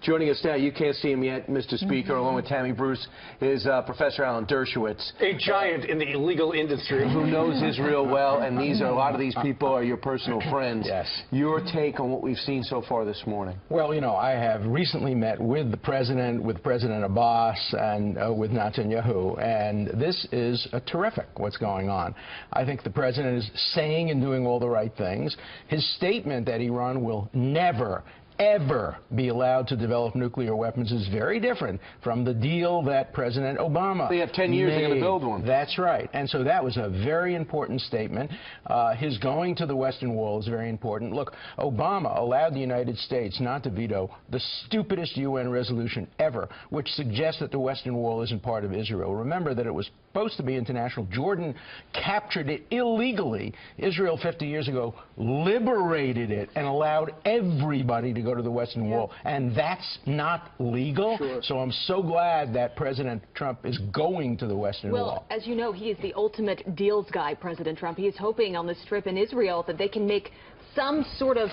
Joining us now, you can't see him yet, Mr. Speaker, along with Tammy Bruce, is Professor Alan Dershowitz. A giant in the illegal industry. Who knows Israel well, and a lot of these people are your personal friends. Yes. Your take on what we've seen so far this morning? Well, you know, I have recently met with the President, with President Abbas, and with Netanyahu, and this is terrific, what's going on. I think the President is saying and doing all the right things. His statement that Iran will never, ever be allowed to develop nuclear weapons is very different from the deal that President Obama They have 10 years, they're going to build one. That's right. And so that was a very important statement. His going to the Western Wall is very important. Look, Obama allowed the United States not to veto the stupidest UN resolution ever, which suggests that the Western Wall isn't part of Israel. Remember that it was supposed to be international. Jordan captured it illegally. Israel 50 years ago liberated it and allowed everybody to go to the Western Wall, and that's not legal. Sure. So I'm so glad that President Trump is going to the Western Wall. Well, as you know, he is the ultimate deals guy, President Trump. He is hoping on this trip in Israel that they can make some sort of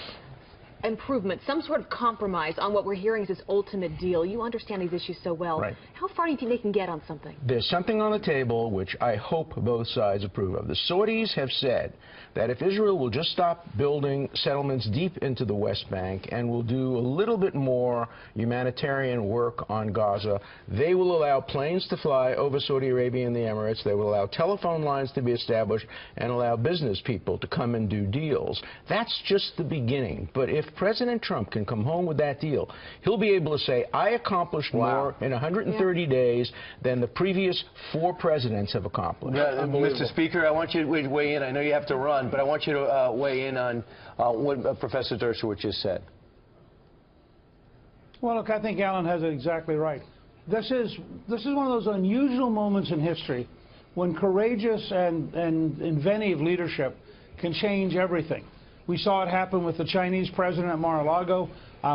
improvement, some sort of compromise on what we're hearing is this ultimate deal. You understand these issues so well. Right. How far do you think they can get on something? There's something on the table which I hope both sides approve of. The Saudis have said that if Israel will just stop building settlements deep into the West Bank and will do a little bit more humanitarian work on Gaza, they will allow planes to fly over Saudi Arabia and the Emirates. They will allow telephone lines to be established and allow business people to come and do deals. That's just the beginning. But if President Trump can come home with that deal, he'll be able to say, I accomplished more in 130 days than the previous 4 presidents have accomplished. Mr. Speaker, I want you to weigh in. I know you have to run, but I want you to weigh in on what Professor Dershowitz just said. Well, look, I think Alan has it exactly right. This is one of those unusual moments in history when courageous and inventive leadership can change everything. We saw it happen with the Chinese president at Mar-a-Lago.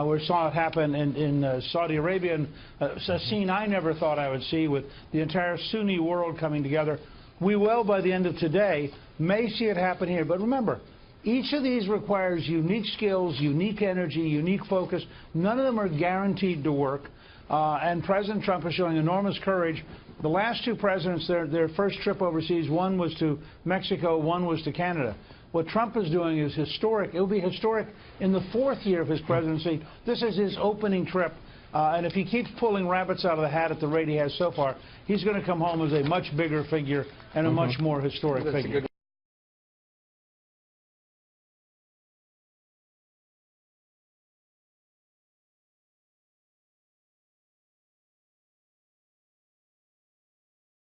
We saw it happen in Saudi Arabia, and a scene I never thought I would see with the entire Sunni world coming together. We will, by the end of today, may see it happen here. But remember, each of these requires unique skills, unique energy, unique focus. None of them are guaranteed to work. And President Trump is showing enormous courage. The last 2 presidents, their first trip overseas, one was to Mexico, one was to Canada. What Trump is doing is historic. It will be historic in the 4th year of his presidency. This is his opening trip. And if he keeps pulling rabbits out of the hat at the rate he has so far, he's going to come home as a much bigger figure and a much more historic figure.